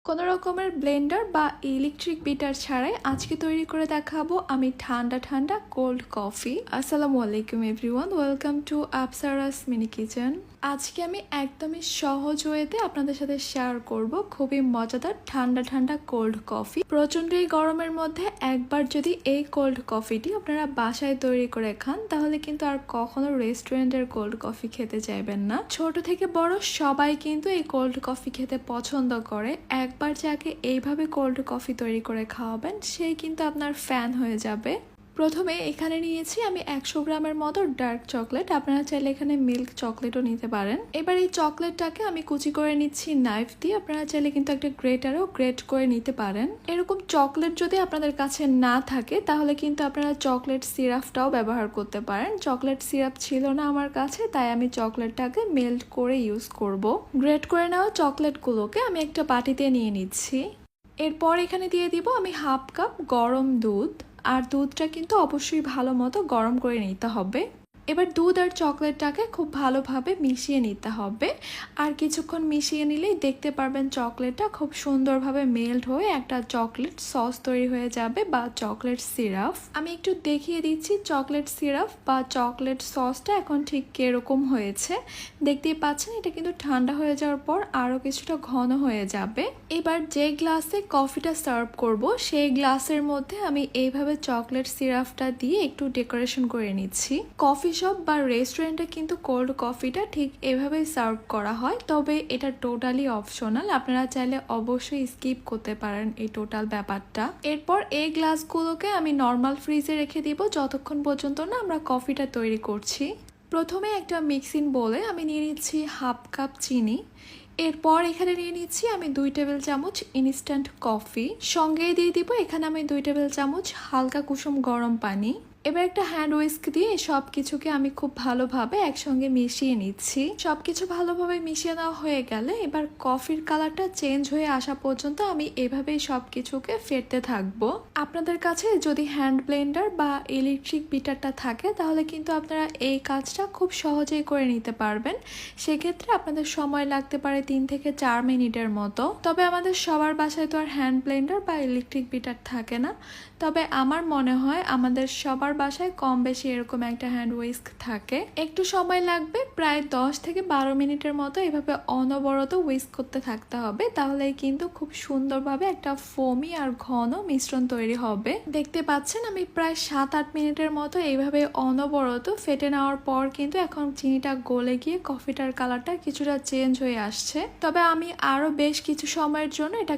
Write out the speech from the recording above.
কোনো রকমের ব্লেন্ডার বা ইলেকট্রিক বিটার ছাড়াই আজকে তৈরি করে দেখাবো আমি ঠান্ডা ঠান্ডা কোল্ড কফি। আসসালামু আলাইকুম everyone, welcome to Apsara's mini kitchen. আজকে আমি একদমই সহজ ওয়েতে আপনাদের সাথে শেয়ার করব খুবই মজাদার ঠান্ডা ঠান্ডা কোল্ড কফি। প্রচন্ড এই গরমের মধ্যে একবার যদি এই কোল্ড কফিটি আপনারা বাসায় তৈরি করে খান তাহলে কিন্তু আর কখনো রেস্টুরেন্টের কোল্ড কফি খেতে চাইবেন না। ছোট থেকে বড় সবাই কিন্তু এই কোল্ড কফি খেতে পছন্দ করে। একবার যাকে এইভাবে কোল্ড কফি তৈরি করে খাওয়াবেন সেই কিন্তু আপনার ফ্যান হয়ে যাবে। প্রথমে এখানে নিয়েছি আমি 100 গ্রামের মতো ডার্ক চকলেট, আপনারা চাইলে এখানে মিল্ক চকলেটও নিতে পারেন। এবার এই চকলেটটাকে আমি কুচি করে নিচ্ছি নাইফ দিয়ে, আপনারা চাইলে কিন্তু একটা গ্রেটারও গ্রেট করে নিতে পারেন। এরকম চকলেট যদি আপনাদের কাছে না থাকে তাহলে কিন্তু আপনারা চকলেট সিরাপটাও ব্যবহার করতে পারেন। চকলেট সিরাপ ছিল না আমার কাছে, তাই আমি চকলেটটাকে মেল্ট করে ইউজ করব। গ্রেট করে নেওয়া চকলেটগুলোকে আমি একটা বাটিতে নিয়ে নিচ্ছি। এরপর এখানে দিয়ে দিব আমি হাফ কাপ গরম দুধ, আর দুধটা কিন্তু অবশ্যই ভালো মতো গরম করে নিতে হবে। এবার দুধ আর চকলেটটাকে খুব ভালোভাবে মিশিয়ে নিতে হবে, আর কিছুক্ষণ মিশিয়ে নিলেই দেখতে পারবেন চকলেটটা খুব সুন্দরভাবে মেল্ট হয়ে একটা চকলেট সস তৈরি হয়ে যাবে বা চকলেট সিরাপ। আমি একটু দেখিয়ে দিচ্ছি চকলেট সিরাপ বা চকলেট সসটা এখন ঠিক কিরকম হয়েছে। দেখতেই পাচ্ছেন এটা কিন্তু ঠান্ডা হয়ে যাওয়ার পর আরও কিছুটা ঘন হয়ে যাবে। এবার যে গ্লাসে কফিটা সার্ভ করব সেই গ্লাসের মধ্যে আমি এইভাবে চকলেট সিরাপটা দিয়ে একটু ডেকোরেশন করে নিচ্ছি। কফি শপ বা রেস্টুরেন্টে কিন্তু কোল্ড কফিটা ঠিক এভাবেই সার্ভ করা হয়, তবে এটা টোটালি অপশনাল, আপনারা চাইলে অবশ্যই স্কিপ করতে পারেন এই টোটাল ব্যাপারটা। এরপর এই গ্লাসগুলোকে আমি নর্মাল ফ্রিজে রেখে দিব যতক্ষণ পর্যন্ত না আমরা কফিটা তৈরি করছি। প্রথমে একটা মিক্সিং বোলে আমি নিয়ে নিচ্ছি হাফ কাপ চিনি। এরপর এখানে নিয়ে নিচ্ছি আমি 2 টেবিল চামচ ইনস্ট্যান্ট কফি, সঙ্গেই দিয়ে দিব এখানে আমি 2 টেবিল চামচ হালকা কুসুম গরম পানি। এবার একটা হ্যান্ড উইস্ক দিয়ে সব কিছুকে আমি খুব ভালোভাবে একসঙ্গে মিশিয়ে নিচ্ছি। সবকিছু ভালোভাবে মিশিয়ে নেওয়া হয়ে গেলে এবার কফির কালারটা চেঞ্জ হয়ে আসা পর্যন্ত আমি এভাবেই সব কিছুকে ফেটতে থাকবো। আপনাদের কাছে যদি হ্যান্ড ব্লেন্ডার বা ইলেকট্রিক বিটারটা থাকে তাহলে কিন্তু আপনারা এই কাজটা খুব সহজেই করে নিতে পারবেন। সেক্ষেত্রে আপনাদের সময় লাগতে পারে 3 থেকে 4 মিনিটের মতো। তবে আমাদের সবার বাসায় তো আর হ্যান্ড ব্লেন্ডার বা ইলেকট্রিক বিটার থাকে না, তবে আমার মনে হয় আমাদের সবার বাসায় কম বেশি এরকম একটা হ্যান্ড উইস্ক থাকে। একটু সময় লাগবে, প্রায় 10 থেকে 12 মিনিটের মতো এভাবে অনবরত উইস্ক করতে থাকতে হবে, তাহলেই কিন্তু খুব সুন্দরভাবে একটা ফোমি আর ঘন মিশ্রণ তৈরি হবে। দেখতে পাচ্ছেন আমি প্রায় 7-8 মিনিটের মতো এইভাবে অনবরত ফেটে নেওয়ার পর কিন্তু এখন চিনিটা গলে গিয়ে কফিটার কালারটা কিছুটা চেঞ্জ হয়ে আসছে। তবে আমি আরো বেশ কিছু সময়ের জন্য এটা